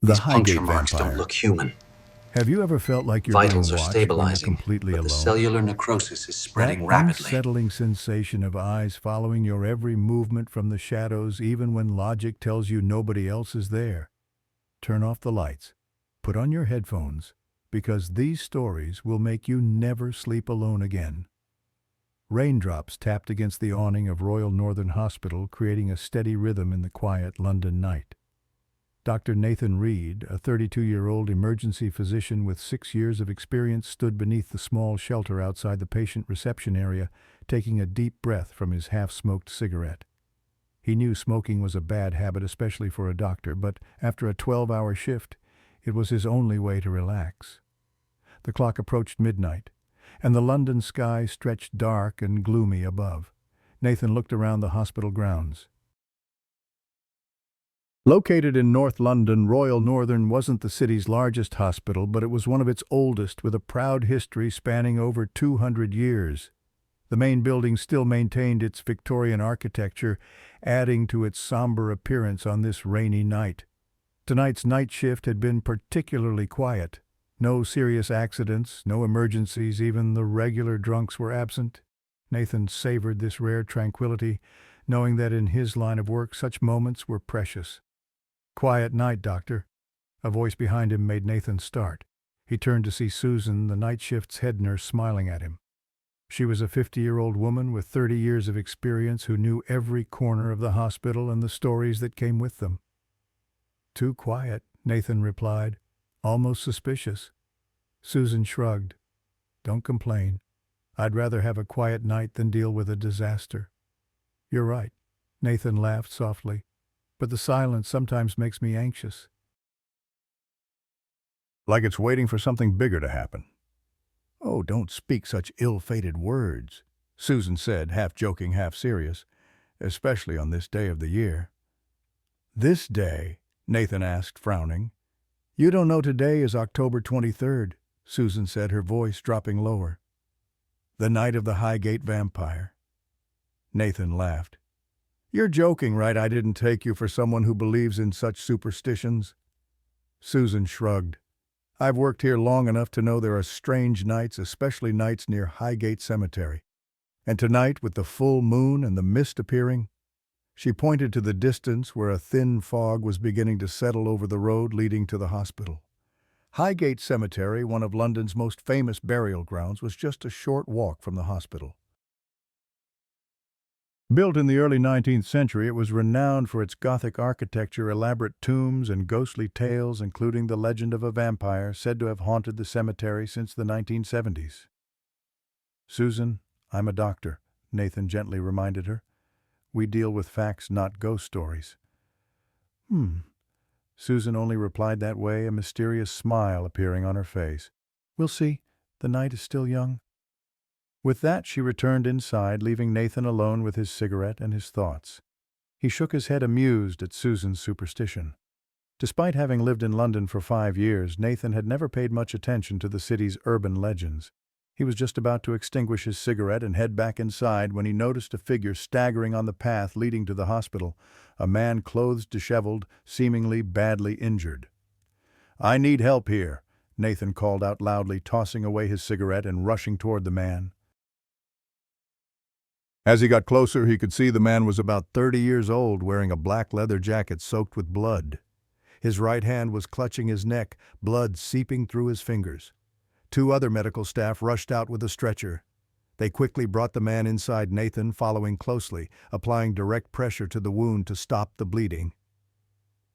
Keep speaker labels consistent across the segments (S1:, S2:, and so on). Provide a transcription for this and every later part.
S1: The
S2: These puncture
S1: Highgate
S2: marks don't
S1: vampire.
S2: look human.
S1: Have you ever felt like you're being
S2: Vitals are
S1: watched when you're
S2: stabilizing,
S1: completely
S2: but the
S1: alone?
S2: cellular necrosis is
S1: That
S2: spreading rapidly.
S1: unsettling sensation of eyes following your every movement from the shadows even when logic tells you nobody else is there. Turn off the lights. Put on your headphones, because these stories will make you never sleep alone again. Raindrops tapped against the awning of Royal Northern Hospital, creating a steady rhythm in the quiet London night. Dr. Nathan Reed, a 32-year-old emergency physician with 6 years of experience, stood beneath the small shelter outside the patient reception area, taking a deep breath from his half-smoked cigarette. He knew smoking was a bad habit, especially for a doctor, but after a 12-hour shift, it was his only way to relax. The clock approached midnight, and the London sky stretched dark and gloomy above. Nathan looked around the hospital grounds. Located in North London, Royal Northern wasn't the city's largest hospital, but it was one of its oldest, with a proud history spanning over 200 years. The main building still maintained its Victorian architecture, adding to its somber appearance on this rainy night. Tonight's night shift had been particularly quiet. No serious accidents, no emergencies, even the regular drunks were absent. Nathan savored this rare tranquility, knowing that in his line of work such moments were precious. "Quiet night, Doctor." A voice behind him made Nathan start. He turned to see Susan, the night shift's head nurse, smiling at him. She was a 50-year-old woman with 30 years of experience who knew every corner of the hospital and the stories that came with them. "Too quiet," Nathan replied, almost suspicious. Susan shrugged. "Don't complain. I'd rather have a quiet night than deal with a disaster." "You're right," Nathan laughed softly. "But the silence sometimes makes me anxious." "Like it's waiting for something bigger to happen." "Oh, don't speak such ill-fated words," Susan said, half joking, half serious, "especially on this day of the year." "This day?" Nathan asked, frowning. "You don't know today is October 23rd, Susan said, her voice dropping lower. "The night of the Highgate vampire." Nathan laughed. "You're joking, right? I didn't take you for someone who believes in such superstitions." Susan shrugged. "I've worked here long enough to know there are strange nights, especially nights near Highgate Cemetery. And tonight, with the full moon and the mist appearing..." She pointed to the distance where a thin fog was beginning to settle over the road leading to the hospital. Highgate Cemetery, one of London's most famous burial grounds, was just a short walk from the hospital. Built in the early 19th century, it was renowned for its Gothic architecture, elaborate tombs, and ghostly tales, including the legend of a vampire said to have haunted the cemetery since the 1970s. "Susan, I'm a doctor," Nathan gently reminded her. "We deal with facts, not ghost stories." Susan only replied that way, a mysterious smile appearing on her face. "We'll see. The night is still young." With that, she returned inside, leaving Nathan alone with his cigarette and his thoughts. He shook his head, amused at Susan's superstition. Despite having lived in London for 5 years, Nathan had never paid much attention to the city's urban legends. He was just about to extinguish his cigarette and head back inside when he noticed a figure staggering on the path leading to the hospital, a man clothed, disheveled, seemingly badly injured. "I need help here," Nathan called out loudly, tossing away his cigarette and rushing toward the man. As he got closer, he could see the man was about 30 years old, wearing a black leather jacket soaked with blood. His right hand was clutching his neck, blood seeping through his fingers. 2 other medical staff rushed out with a stretcher. They quickly brought the man inside Nathan, following closely, applying direct pressure to the wound to stop the bleeding.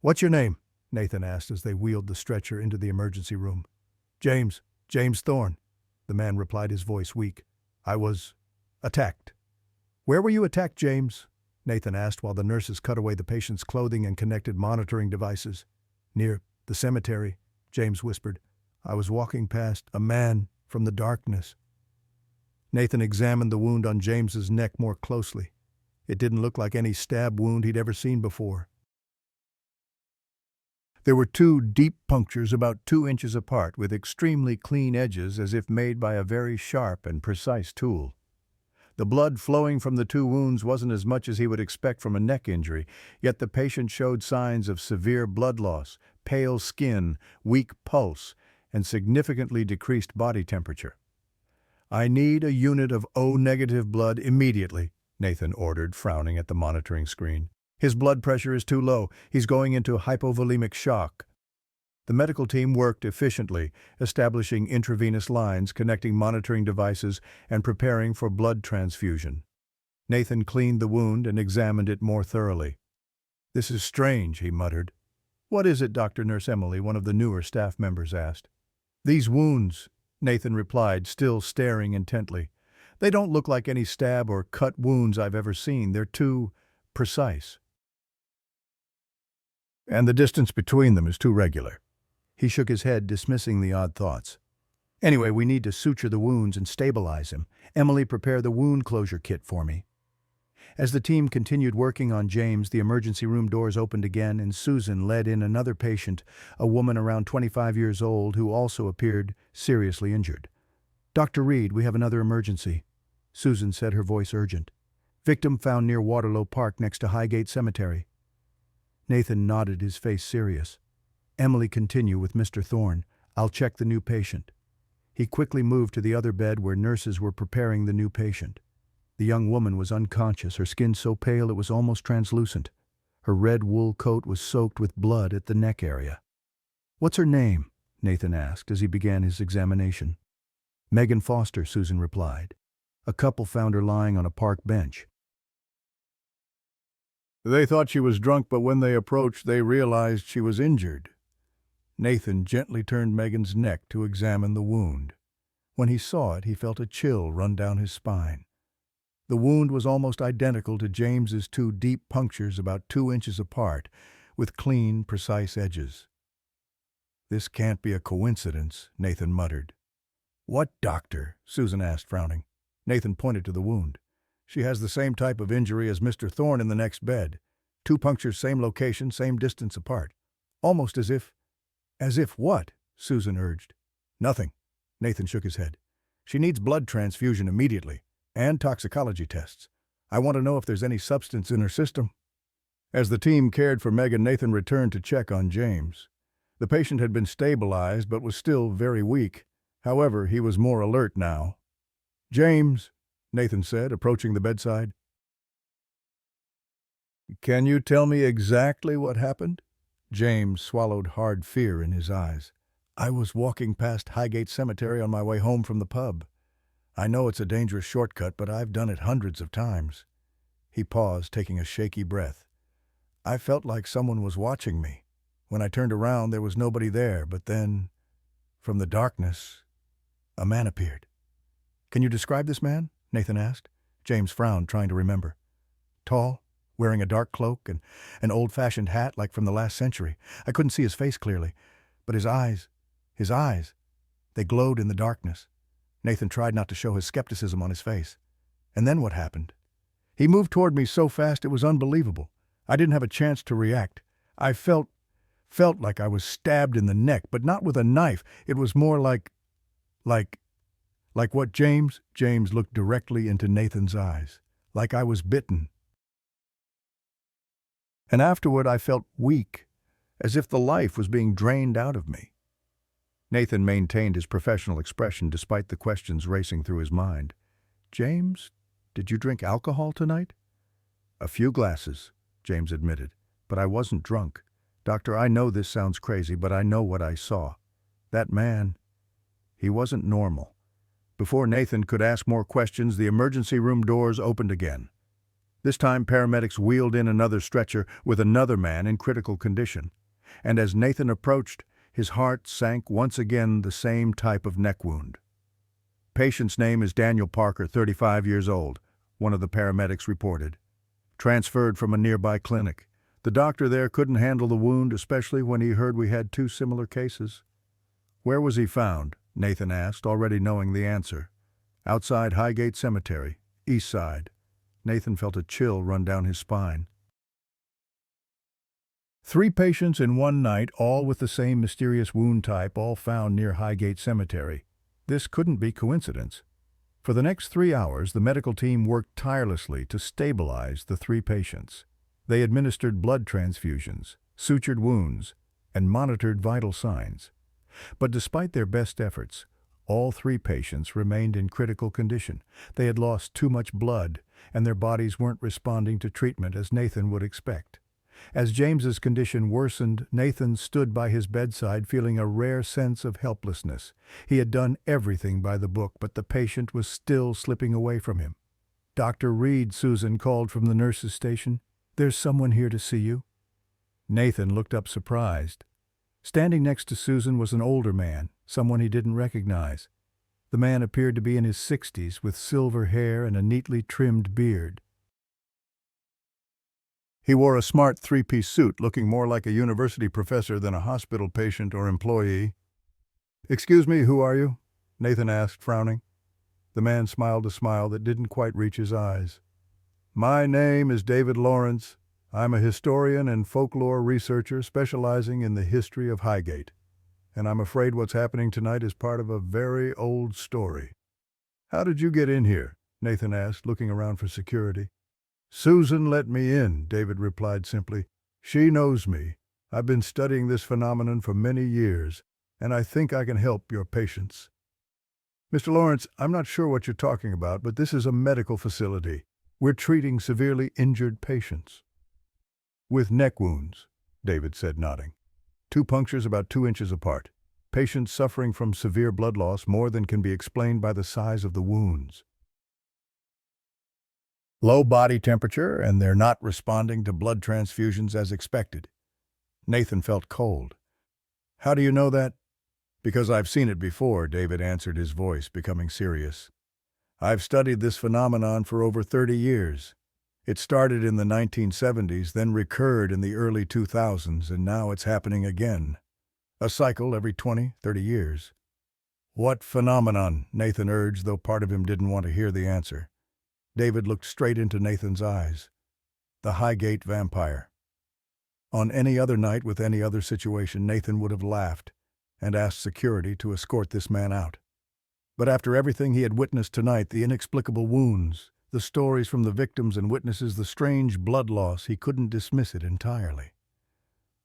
S1: "What's your name?" Nathan asked as they wheeled the stretcher into the emergency room. James Thorne," the man replied, his voice weak. "I was attacked." "Where were you attacked, James?" Nathan asked while the nurses cut away the patient's clothing and connected monitoring devices. "Near the cemetery," James whispered. "I was walking past a man from the darkness." Nathan examined the wound on James's neck more closely. It didn't look like any stab wound he'd ever seen before. There were 2 deep punctures about 2 inches apart, with extremely clean edges as if made by a very sharp and precise tool. The blood flowing from the 2 wounds wasn't as much as he would expect from a neck injury, yet the patient showed signs of severe blood loss, pale skin, weak pulse, and significantly decreased body temperature. "I need a unit of O-negative blood immediately," Nathan ordered, frowning at the monitoring screen. "His blood pressure is too low. He's going into hypovolemic shock." The medical team worked efficiently, establishing intravenous lines, connecting monitoring devices, and preparing for blood transfusion. Nathan cleaned the wound and examined it more thoroughly. "This is strange," he muttered. "What is it, Dr. Nurse Emily?" one of the newer staff members asked. "These wounds," Nathan replied, still staring intently. "They don't look like any stab or cut wounds I've ever seen. They're too precise. And the distance between them is too regular." He shook his head, dismissing the odd thoughts. "Anyway, we need to suture the wounds and stabilize him. Emily, prepare the wound closure kit for me." As the team continued working on James, the emergency room doors opened again and Susan led in another patient, a woman around 25 years old who also appeared seriously injured. "Dr. Reed, we have another emergency," Susan said, her voice urgent. "Victim found near Waterloo Park next to Highgate Cemetery." Nathan nodded, his face serious. "Emily, continue with Mr. Thorne. I'll check the new patient." He quickly moved to the other bed where nurses were preparing the new patient. The young woman was unconscious, her skin so pale it was almost translucent. Her red wool coat was soaked with blood at the neck area. "What's her name?" Nathan asked as he began his examination. "Megan Foster," Susan replied. "A couple found her lying on a park bench. They thought she was drunk, but when they approached, they realized she was injured." Nathan gently turned Megan's neck to examine the wound. When he saw it, he felt a chill run down his spine. The wound was almost identical to James's two deep punctures about 2 inches apart, with clean, precise edges. "This can't be a coincidence," Nathan muttered. "What, doctor?" Susan asked, frowning. Nathan pointed to the wound. "She has the same type of injury as Mr. Thorne in the next bed. 2 punctures, same location, same distance apart. Almost as if—" "As if what?" Susan urged. "Nothing." Nathan shook his head. "She needs blood transfusion immediately, and toxicology tests. I want to know if there's any substance in her system." As the team cared for Megan, Nathan returned to check on James. The patient had been stabilized but was still very weak. However, he was more alert now. "James," Nathan said, approaching the bedside. "Can you tell me exactly what happened?" James swallowed hard fear in his eyes. "I was walking past Highgate Cemetery on my way home from the pub. I know it's a dangerous shortcut, but I've done it hundreds of times." He paused, taking a shaky breath. "I felt like someone was watching me. When I turned around, there was nobody there, but then, from the darkness, a man appeared." "Can you describe this man?" Nathan asked. James frowned, trying to remember. "Tall, wearing a dark cloak and an old-fashioned hat like from the last century. I couldn't see his face clearly, but his eyes, they glowed in the darkness." Nathan tried not to show his skepticism on his face. "And then what happened?" "He moved toward me so fast it was unbelievable. I didn't have a chance to react. I felt like I was stabbed in the neck, but not with a knife. It was more like what, James?" James looked directly into Nathan's eyes. "Like I was bitten. And afterward I felt weak, as if the life was being drained out of me." Nathan maintained his professional expression despite the questions racing through his mind. "James, did you drink alcohol tonight?" "A few glasses," James admitted, "but I wasn't drunk. Doctor, I know this sounds crazy, but I know what I saw. That man, he wasn't normal." Before Nathan could ask more questions, the emergency room doors opened again. This time, paramedics wheeled in another stretcher with another man in critical condition. And as Nathan approached, his heart sank once again, the same type of neck wound. "Patient's name is Daniel Parker, 35 years old," one of the paramedics reported. "Transferred from a nearby clinic. The doctor there couldn't handle the wound, especially when he heard we had 2 similar cases." "Where was he found?" Nathan asked, already knowing the answer. "Outside Highgate Cemetery, east side." Nathan felt a chill run down his spine. 3 patients in one night, all with the same mysterious wound type, all found near Highgate Cemetery. This couldn't be coincidence. For the next 3 hours, the medical team worked tirelessly to stabilize the 3 patients. They administered blood transfusions, sutured wounds, and monitored vital signs. But despite their best efforts, all three patients remained in critical condition. They had lost too much blood, and their bodies weren't responding to treatment as Nathan would expect. As James's condition worsened, Nathan stood by his bedside feeling a rare sense of helplessness. He had done everything by the book, but the patient was still slipping away from him. "Dr. Reed," Susan called from the nurse's station. "There's someone here to see you." Nathan looked up surprised. Standing next to Susan was an older man, someone he didn't recognize. The man appeared to be in his 60s, with silver hair and a neatly trimmed beard. He wore a smart three-piece suit, looking more like a university professor than a hospital patient or employee. "Excuse me, who are you?" Nathan asked, frowning. The man smiled a smile that didn't quite reach his eyes. "My name is David Lawrence. I'm a historian and folklore researcher specializing in the history of Highgate. And I'm afraid what's happening tonight is part of a very old story." "How did you get in here?" Nathan asked, looking around for security. "Susan let me in," David replied simply. "She knows me. I've been studying this phenomenon for many years, and I think I can help your patients." "Mr. Lawrence, I'm not sure what you're talking about, but this is a medical facility. We're treating severely injured patients." "With neck wounds," David said, nodding. "Two punctures about 2 inches apart. Patients suffering from severe blood loss, more than can be explained by the size of the wounds. Low body temperature, and they're not responding to blood transfusions as expected." Nathan felt cold. "How do you know that?" "Because I've seen it before," David answered, his voice becoming serious. "I've studied this phenomenon for over 30 years. It started in the 1970s, then recurred in the early 2000s, and now it's happening again. A cycle every 20, 30 years. "What phenomenon?" Nathan urged, though part of him didn't want to hear the answer. David looked straight into Nathan's eyes. "The Highgate vampire." On any other night with any other situation, Nathan would have laughed and asked security to escort this man out. But after everything he had witnessed tonight, the inexplicable wounds, the stories from the victims and witnesses, the strange blood loss, he couldn't dismiss it entirely.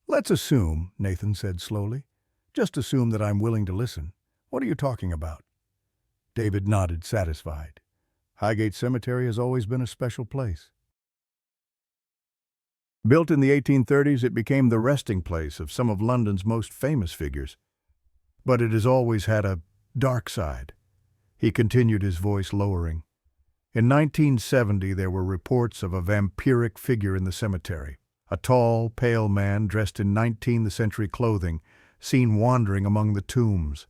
S1: "Let's assume," Nathan said slowly. "Just assume that I'm willing to listen. What are you talking about?" David nodded, satisfied. Highgate Cemetery has always been a special place. Built in the 1830s, it became the resting place of some of London's most famous figures. But it has always had a dark side. He continued, his voice lowering. In 1970, there were reports of a vampiric figure in the cemetery. A tall, pale man dressed in 19th century clothing, seen wandering among the tombs.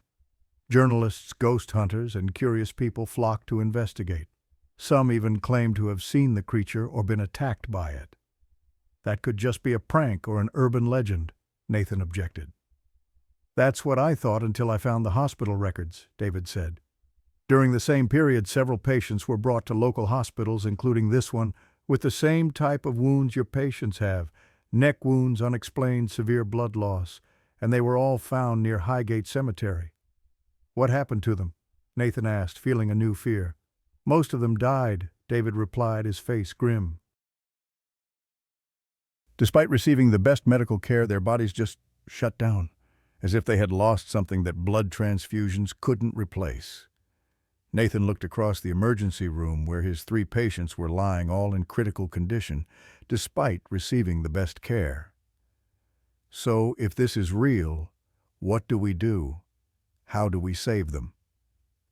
S1: Journalists, ghost hunters, and curious people flocked to investigate. Some even claimed to have seen the creature or been attacked by it. "That could just be a prank or an urban legend," Nathan objected. "That's what I thought until I found the hospital records," David said. "During the same period, several patients were brought to local hospitals, including this one, with the same type of wounds your patients have, neck wounds, unexplained severe blood loss, and they were all found near Highgate Cemetery." "What happened to them?" Nathan asked, feeling a new fear. "Most of them died," David replied, his face grim. "Despite receiving the best medical care, their bodies just shut down, as if they had lost something that blood transfusions couldn't replace." Nathan looked across the emergency room where his 3 patients were lying, all in critical condition, despite receiving the best care. "So, if this is real, what do we do? How do we save them?"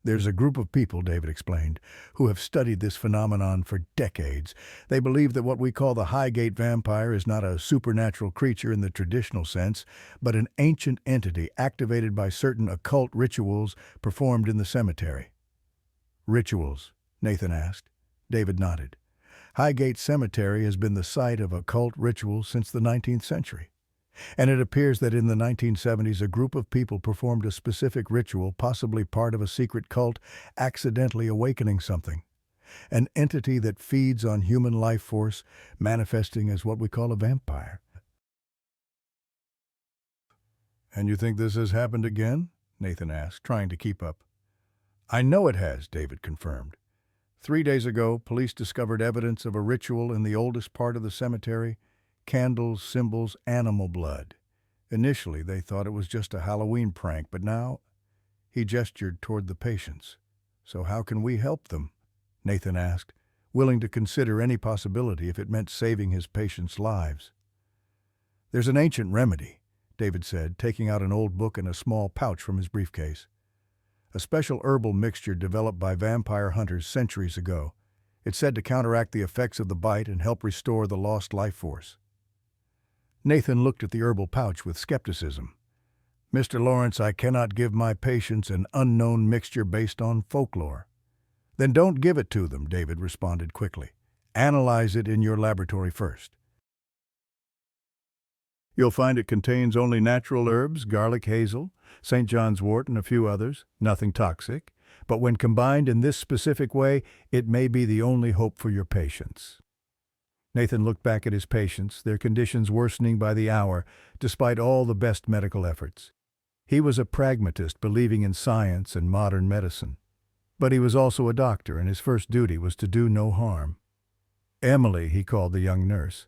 S1: "There's a group of people," David explained, "who have studied this phenomenon for decades. They believe that what we call the Highgate vampire is not a supernatural creature in the traditional sense, but an ancient entity activated by certain occult rituals performed in the cemetery." "Rituals?" Nathan asked. David nodded. "Highgate Cemetery has been the site of occult rituals since the 19th century. And it appears that in the 1970s, a group of people performed a specific ritual, possibly part of a secret cult, accidentally awakening something. An entity that feeds on human life force, manifesting as what we call a vampire." "And you think this has happened again?" Nathan asked, trying to keep up. "I know it has," David confirmed. 3 days ago, police discovered evidence of a ritual in the oldest part of the cemetery: candles, symbols, animal blood. Initially, they thought it was just a Halloween prank, but now he gestured toward the patients. "So how can we help them?" Nathan asked, willing to consider any possibility if it meant saving his patients' lives. "There's an ancient remedy," David said, taking out an old book and a small pouch from his briefcase. "A special herbal mixture developed by vampire hunters centuries ago. It's said to counteract the effects of the bite and help restore the lost life force." Nathan looked at the herbal pouch with skepticism. "Mr. Lawrence, I cannot give my patients an unknown mixture based on folklore." "Then don't give it to them," David responded quickly. "Analyze it in your laboratory first. You'll find it contains only natural herbs, garlic hazel, St. John's wort, and a few others, nothing toxic. But when combined in this specific way, it may be the only hope for your patients." Nathan looked back at his patients, their conditions worsening by the hour, despite all the best medical efforts. He was a pragmatist believing in science and modern medicine. But he was also a doctor, and his first duty was to do no harm. "Emily," he called the young nurse,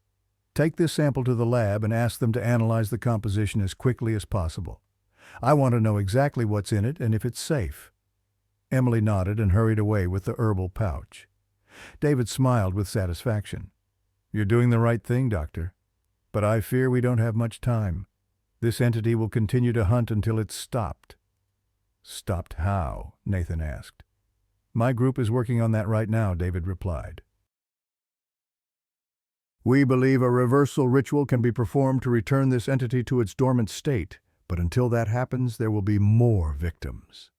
S1: "take this sample to the lab and ask them to analyze the composition as quickly as possible. I want to know exactly what's in it and if it's safe." Emily nodded and hurried away with the herbal pouch. David smiled with satisfaction. "You're doing the right thing, Doctor. But I fear we don't have much time. This entity will continue to hunt until it's stopped." "Stopped how?" Nathan asked. "My group is working on that right now," David replied. "We believe a reversal ritual can be performed to return this entity to its dormant state, but until that happens, there will be more victims."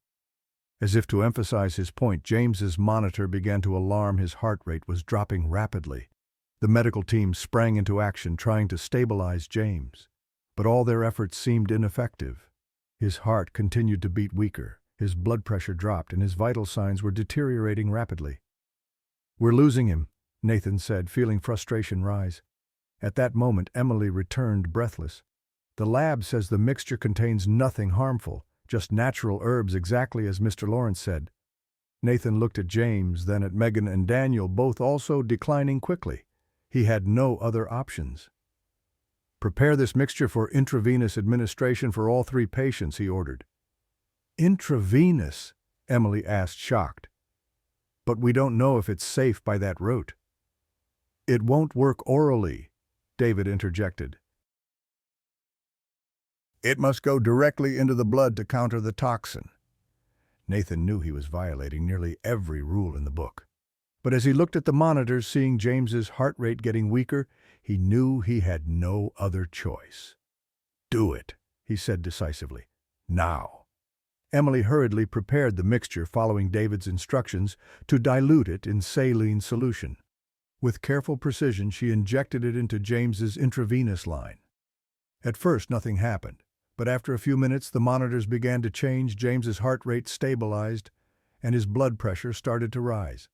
S1: As if to emphasize his point, James's monitor began to alarm. His heart rate was dropping rapidly. The medical team sprang into action, trying to stabilize James. But all their efforts seemed ineffective. His heart continued to beat weaker, his blood pressure dropped, and his vital signs were deteriorating rapidly. "We're losing him," Nathan said, feeling frustration rise. At that moment, Emily returned breathless. "The lab says the mixture contains nothing harmful, just natural herbs, exactly as Mr. Lawrence said." Nathan looked at James, then at Megan and Daniel, both also declining quickly. He had no other options. "Prepare this mixture for intravenous administration for all 3 patients," he ordered. "Intravenous?" Emily asked, shocked. "But we don't know if it's safe by that route." "It won't work orally," David interjected. "It must go directly into the blood to counter the toxin." Nathan knew he was violating nearly every rule in the book. But as he looked at the monitors, seeing James's heart rate getting weaker, he knew he had no other choice. "Do it," he said decisively. "Now." Emily hurriedly prepared the mixture, following David's instructions to dilute it in saline solution. With careful precision, she injected it into James's intravenous line. At first, nothing happened, but after a few minutes, the monitors began to change, James's heart rate stabilized, and his blood pressure started to rise.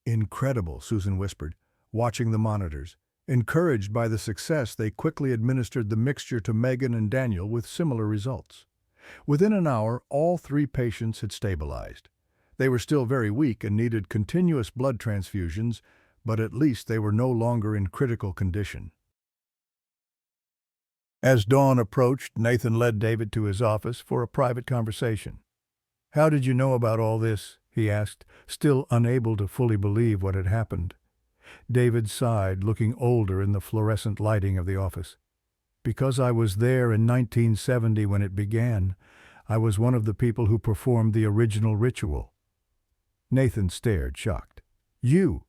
S1: "Incredible," Susan whispered, watching the monitors. Encouraged by the success, they quickly administered the mixture to Megan and Daniel with similar results. Within an hour, all 3 patients had stabilized. They were still very weak and needed continuous blood transfusions, but at least they were no longer in critical condition. As dawn approached, Nathan led David to his office for a private conversation. "How did you know about all this?" he asked, still unable to fully believe what had happened. David sighed, looking older in the fluorescent lighting of the office. "Because I was there in 1970 when it began. I was one of the people who performed the original ritual." Nathan stared, shocked. "You?"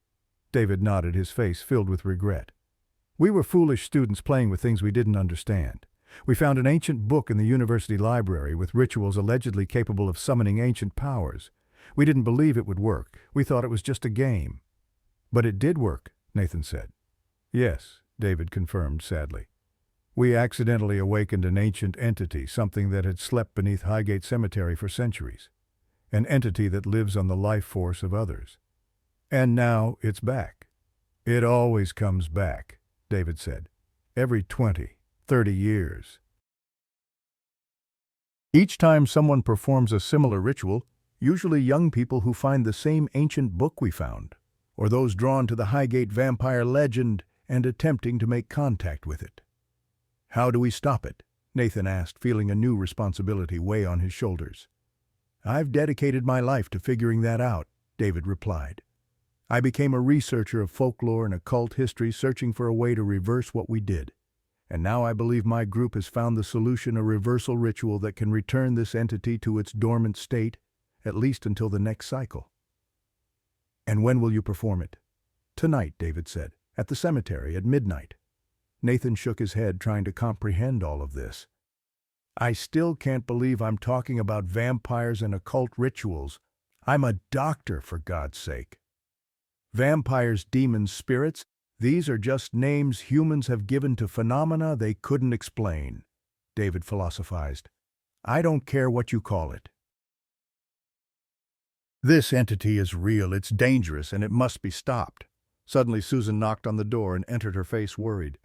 S1: David nodded, his face filled with regret. "We were foolish students playing with things we didn't understand. We found an ancient book in the university library with rituals allegedly capable of summoning ancient powers. We didn't believe it would work. We thought it was just a game." "But it did work," Nathan said. "Yes," David confirmed sadly. "We accidentally awakened an ancient entity, something that had slept beneath Highgate Cemetery for centuries. An entity that lives on the life force of others. And now it's back." "It always comes back," David said. "Every 20, 30 years. Each time someone performs a similar ritual, usually young people who find the same ancient book we found, or those drawn to the Highgate vampire legend and attempting to make contact with it." "How do we stop it?" Nathan asked, feeling a new responsibility weigh on his shoulders. "I've dedicated my life to figuring that out," David replied. "I became a researcher of folklore and occult history, searching for a way to reverse what we did. And now I believe my group has found the solution, a reversal ritual that can return this entity to its dormant state, at least until the next cycle." "And when will you perform it?" "Tonight," David said, "at the cemetery at midnight." Nathan shook his head, trying to comprehend all of this. "I still can't believe I'm talking about vampires and occult rituals. I'm a doctor, for God's sake. Vampires, demons, spirits, these are just names humans have given to phenomena they couldn't explain," David philosophized. "I don't care what you call it. This entity is real, it's dangerous, and it must be stopped." Suddenly Susan knocked on the door and entered, her face worried.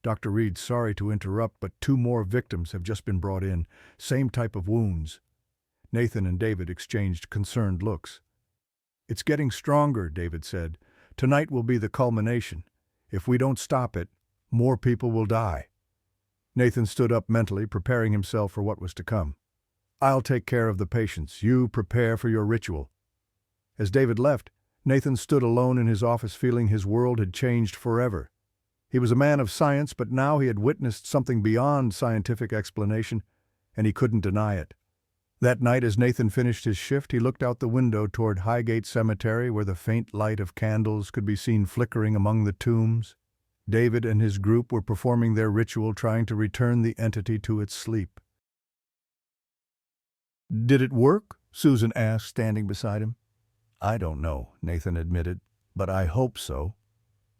S1: "Dr. Reed, sorry to interrupt, but 2 more victims have just been brought in. Same type of wounds." Nathan and David exchanged concerned looks. "It's getting stronger," David said. "Tonight will be the culmination. If we don't stop it, more people will die." Nathan stood up mentally, preparing himself for what was to come. "I'll take care of the patients. You prepare for your ritual." As David left, Nathan stood alone in his office, feeling his world had changed forever. He was a man of science, but now he had witnessed something beyond scientific explanation, and he couldn't deny it. That night, as Nathan finished his shift, he looked out the window toward Highgate Cemetery, where the faint light of candles could be seen flickering among the tombs. David and his group were performing their ritual, trying to return the entity to its sleep. "Did it work?" Susan asked, standing beside him. "I don't know," Nathan admitted, "but I hope so."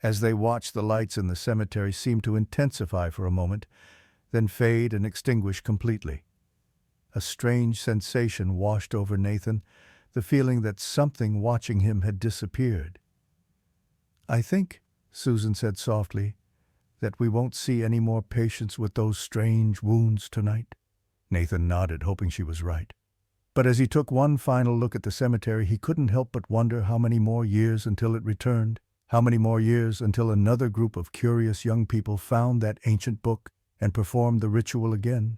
S1: As they watched, the lights in the cemetery seemed to intensify for a moment, then fade and extinguish completely. A strange sensation washed over Nathan, the feeling that something watching him had disappeared. "I think," Susan said softly, "that we won't see any more patients with those strange wounds tonight." Nathan nodded, hoping she was right. But as he took one final look at the cemetery, he couldn't help but wonder how many more years until it returned. How many more years until another group of curious young people found that ancient book and performed the ritual again?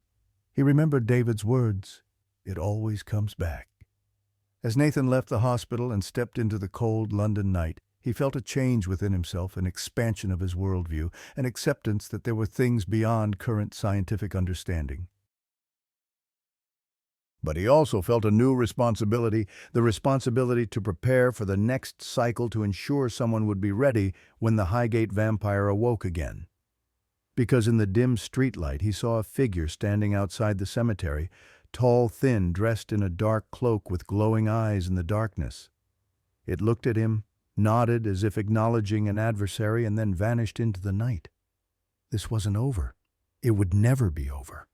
S1: He remembered David's words, "It always comes back." As Nathan left the hospital and stepped into the cold London night, he felt a change within himself, an expansion of his worldview, an acceptance that there were things beyond current scientific understanding. But he also felt a new responsibility, the responsibility to prepare for the next cycle, to ensure someone would be ready when the Highgate vampire awoke again. Because in the dim streetlight he saw a figure standing outside the cemetery, tall, thin, dressed in a dark cloak with glowing eyes in the darkness. It looked at him, nodded as if acknowledging an adversary, and then vanished into the night. This wasn't over. It would never be over.